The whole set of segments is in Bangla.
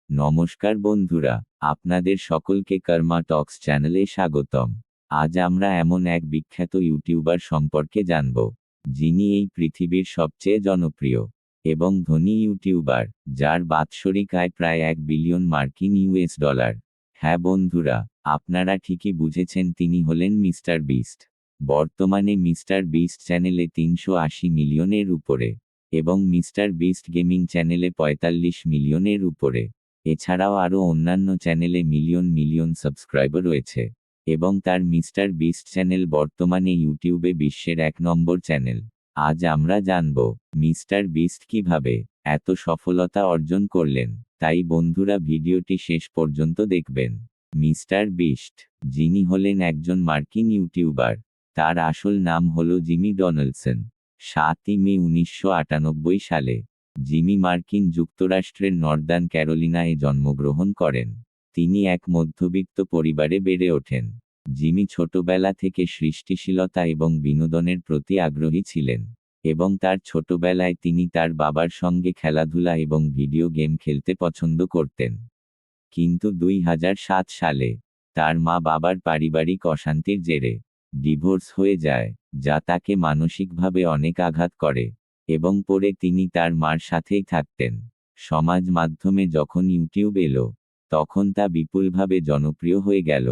নমস্কার বন্ধুরা, আপনাদের সকলকে কর্মা টক্স চ্যানেলে স্বাগতম। আজ আমরা এমন এক বিখ্যাত ইউটিউবার সম্পর্কে জানব, যিনি এই পৃথিবীর সবচেয়ে জনপ্রিয় এবং ধনী ইউটিউবার, যার বাৎসরিক আয় প্রায় 1 বিলিয়ন মার্কিন ইউএস ডলার। হ্যাঁ বন্ধুরা, আপনারা ঠিকই বুঝেছেন, তিনি হলেন মিস্টার বিস্ট। বর্তমানে মিস্টার বিস্ট চ্যানেলে 380 মিলিয়নের উপরে এবং মিস্টার বিস্ট গেমিং চ্যানেলে 45 মিলিয়নের উপরে। এছাড়াও আরও অন্যান্য চ্যানেলে মিলিয়ন মিলিয়ন সাবস্ক্রাইবার রয়েছে এবং তার মিস্টার বিস্ট চ্যানেল বর্তমানে ইউটিউবে বিশ্বের 1 নম্বর চ্যানেল। আজ আমরা জানব মিস্টার বিস্ট কিভাবে এত সফলতা অর্জন করলেন, তাই বন্ধুরা ভিডিওটি শেষ পর্যন্ত দেখবেন। মিস্টার বিস্ট, যিনি হলেন একজন মার্কিন ইউটিউবার, তার আসল নাম হলো জিমি ডোনাল্ডসন। 7 মে 1998 সালে জিমি মার্কিন যুক্তরাষ্ট্রের নর্দার্ন ক্যারোলিনায় জন্মগ্রহণ করেন। তিনি এক মধ্যবিত্ত পরিবারে বেড়ে ওঠেন। জিমি ছোটবেলা থেকে সৃষ্টিশীলতা এবং বিনোদনের প্রতি আগ্রহী ছিলেন এবং তার ছোটবেলায় তিনি তার বাবার সঙ্গে খেলাধুলা এবং ভিডিও গেম খেলতে পছন্দ করতেন। কিন্তু 2007 সালে তার মা বাবার পারিবারিক অশান্তির জেরে ডিভোর্স হয়ে যায়, যা তাকে মানসিকভাবে অনেক আঘাত করে এবং পরে তিনি তার মার সাথেই থাকতেন। সমাজ মাধ্যমে যখন ইউটিউব এলো, তখন তা বিপুলভাবে জনপ্রিয় হয়ে গেল।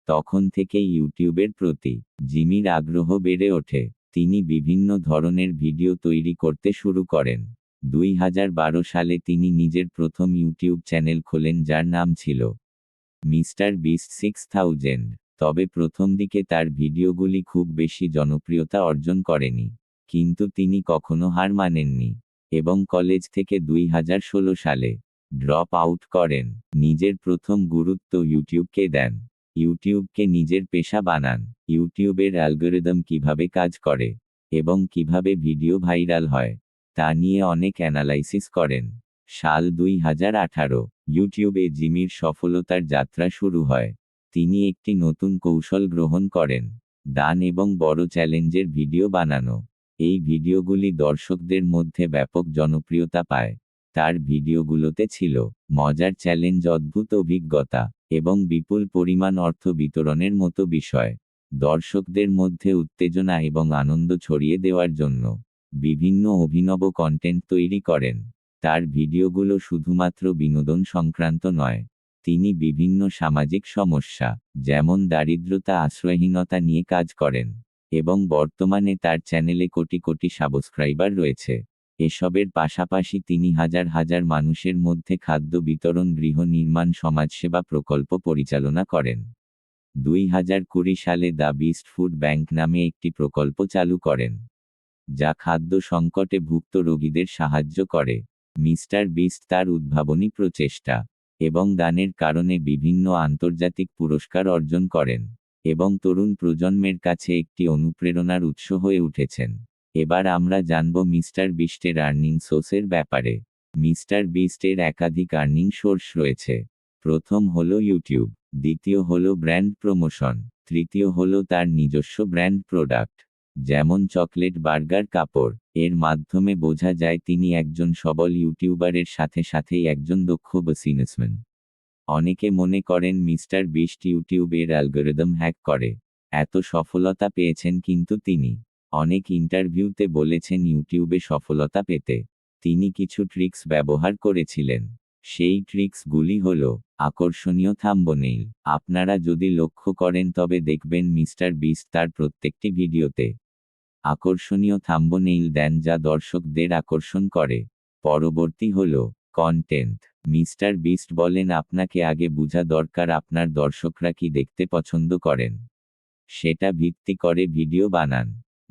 তখন থেকেই ইউটিউবের প্রতি জিমির আগ্রহ বেড়ে ওঠে। তিনি বিভিন্ন ধরনের ভিডিও তৈরি করতে শুরু করেন। 2012 সালে তিনি নিজের প্রথম ইউটিউব চ্যানেল খোলেন, যার নাম ছিল মিস্টার বিস্ট 6000। তবে প্রথম দিকে তার ভিডিওগুলি খুব বেশি জনপ্রিয়তা অর্জন করেনি, কিন্তু তিনি কখনো হার মানেননি এবং কলেজ থেকে 2016 সালে ড্রপ আউট করেন। নিজের প্রথম গুরুত্ব ইউটিউবকে দেন। ইউটিউবকে নিজের পেশা বানান। ইউটিউবের অ্যালগরিদম কিভাবে কাজ করে এবং কিভাবে ভিডিও ভাইরাল হয়, তা নিয়ে অনেক অ্যানালাইসিস করেন। সাল 2018, ইউটিউবে জিমির সফলতার যাত্রা শুরু হয়। তিনি একটি নতুন কৌশল গ্রহণ করেন, দান এবং বড় চ্যালেঞ্জের ভিডিও বানানো। এই ভিডিওগুলি দর্শকদের মধ্যে ব্যাপক জনপ্রিয়তা পায়। তার ভিডিওগুলোতে ছিল মজার চ্যালেঞ্জ, অদ্ভুত অভিজ্ঞতা এবং বিপুল পরিমাণ অর্থ বিতরণের মতো বিষয়। দর্শকদের মধ্যে উত্তেজনা এবং আনন্দ ছড়িয়ে দেওয়ার জন্য বিভিন্ন অভিনব কন্টেন্ট তৈরি করেন। তার ভিডিওগুলো শুধুমাত্র বিনোদন সংক্রান্ত নয়, তিনি বিভিন্ন সামাজিক সমস্যা যেমন দারিদ্রতা, আশ্রয়হীনতা নিয়ে কাজ করেন এবং বর্তমানে তার চ্যানেলে কোটি কোটি সাবস্ক্রাইবার রয়েছে। এসবের পাশাপাশি তিনি হাজার হাজার মানুষের মধ্যে খাদ্য বিতরণ, গৃহ নির্মাণ, সমাজসেবা প্রকল্প পরিচালনা করেন। 2020 সালে দ্য বিস্ট ফুড ব্যাংক নামে একটি প্রকল্প চালু করেন, যা খাদ্য সংকটে ভুক্ত রোগীদের সাহায্য করে। মিস্টার বিস্ট তার উদ্ভাবনী প্রচেষ্টা এবং দানের কারণে বিভিন্ন আন্তর্জাতিক পুরস্কার অর্জন করেন এবং তরুণ প্রজন্মের কাছে একটি অনুপ্রেরণার উৎস হয়ে উঠেছেন। এবার আমরা জানব মিস্টার বিস্টের আর্নিং সোর্সের ব্যাপারে। মিস্টার বিস্টের একাধিক আর্নিং সোর্স রয়েছে। প্রথম হলো ইউটিউব, দ্বিতীয় হলো ব্র্যান্ড প্রমোশন, তৃতীয় হলো তার নিজস্ব ব্র্যান্ড প্রোডাক্ট, যেমন চকলেট, বার্গার, কাপড়। এর মাধ্যমে বোঝা যায় তিনি একজন সবল ইউটিউবারের সাথে সাথেই একজন দক্ষ বিজনেসম্যান। অনেকে মনে করেন মিস্টার বিস্ট ইউটিউবের অ্যালগরিদম হ্যাক করে এত সফলতা পেয়েছেন, কিন্তু তিনি অনেক ইন্টারভিউতে বলেছেন ইউটিউবে সফলতা পেতে তিনি কিছু ট্রিক্স ব্যবহার করেছিলেন। সেই ট্রিক্সগুলি হল আকর্ষণীয় থাম্বনেইল। আপনারা যদি লক্ষ্য করেন তবে দেখবেন মিস্টার বিস্ট তার প্রত্যেকটি ভিডিওতে আকর্ষণীয় থাম্বনেইল দেন, যা দর্শকদের আকর্ষণ করে। পরবর্তী হল কন্টেন্ট। মিস্টার বিস্ট বলেন আপনাকে আগে বোঝা দরকার আপনার দর্শকরা কি দেখতে পছন্দ করেন, সেটা ভিত্তি করে ভিডিও বানান।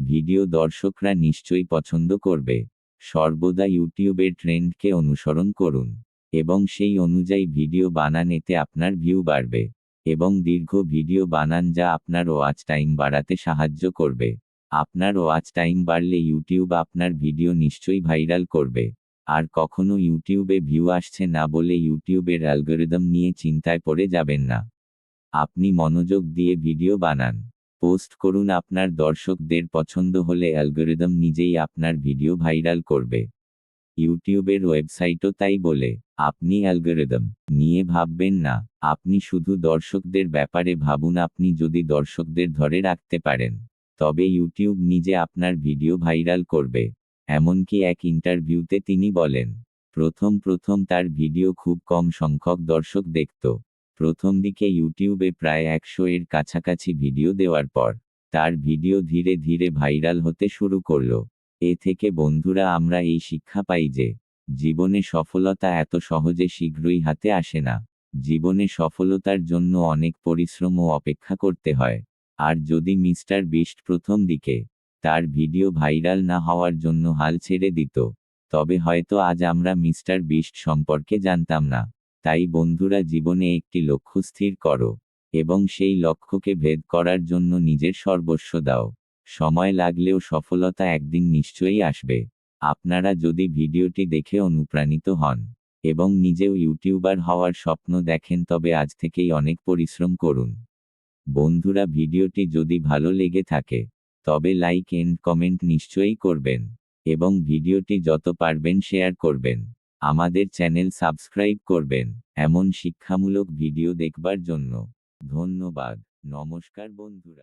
ভিডিও দর্শকরা নিশ্চয়ই পছন্দ করবে। সর্বদা ইউটিউবের ট্রেন্ডকে অনুসরণ করুন এবং সেই অনুযায়ী ভিডিও বানান, এতে আপনার ভিউ বাড়বে এবং দীর্ঘ ভিডিও বানান, যা আপনার ওয়াচ টাইম বাড়াতে সাহায্য করবে। আপনার ওয়াচ টাইম বাড়লে ইউটিউব আপনার ভিডিও নিশ্চয়ই ভাইরাল করবে। আর কখনো ইউটিউবে ভিউ আসছে না বলে ইউটিউবের অ্যালগরিদম নিয়ে চিন্তায় পড়ে যাবেন না। আপনি মনোযোগ দিয়ে ভিডিও বানান, পোস্ট করুন। আপনার দর্শকদের পছন্দ হলে অ্যালগরিদম নিজেই আপনার ভিডিও ভাইরাল করবে। ইউটিউবের ওয়েবসাইটও তাই বলে। আপনি অ্যালগরিদম নিয়ে ভাববেন না, আপনি শুধু দর্শকদের ব্যাপারে ভাবুন। আপনি যদি দর্শকদের ধরে রাখতে পারেন, তবে ইউটিউব নিজে আপনার ভিডিও ভাইরাল করবে। এমনকি এক ইন্টারভিউতে তিনি বলেন, প্রথম তার ভিডিও খুব কম সংখ্যক দর্শক দেখত। প্রথম দিকে ইউটিউবে প্রায় 100 এর কাছাকাছি ভিডিও দেওয়ার পর তার ভিডিও ধীরে ধীরে ভাইরাল হতে শুরু করলো। এ থেকে বন্ধুরা আমরা এই শিক্ষা পাই যে, জীবনে সফলতা এত সহজে শীঘ্রই হাতে আসে না। জীবনে সফলতার জন্য অনেক পরিশ্রম ও অপেক্ষা করতে হয়। আর যদি মিস্টার বিস্ট প্রথম দিকে তার ভিডিও ভাইরাল না হওয়ার জন্য হাল ছেড়ে দিত, তবে হয়তো আজ আমরা মিস্টার বিস্ট সম্পর্কে জানতাম না। তাই বন্ধুরা, জীবনে একটি লক্ষ্য স্থির করো এবং সেই লক্ষ্যকে ভেদ করার জন্য নিজের সর্বস্ব দাও। সময় লাগলেও সফলতা একদিন নিশ্চয়ই আসবে। আপনারা যদি ভিডিওটি দেখে অনুপ্রাণিত হন এবং নিজেও ইউটিউবার হওয়ার স্বপ্ন দেখেন, তবে আজ থেকেই অনেক পরিশ্রম করুন। বন্ধুরা, ভিডিওটি যদি ভালো লেগে থাকে, তবে লাইক এন্ড কমেন্ট নিশ্চয়ই করবেন এবং ভিডিওটি যত পারবেন শেয়ার করবেন। আমাদের চ্যানেল সাবস্ক্রাইব করবেন এমন শিক্ষামূলক ভিডিও দেখবার জন্য। ধন্যবাদ। নমস্কার বন্ধুরা।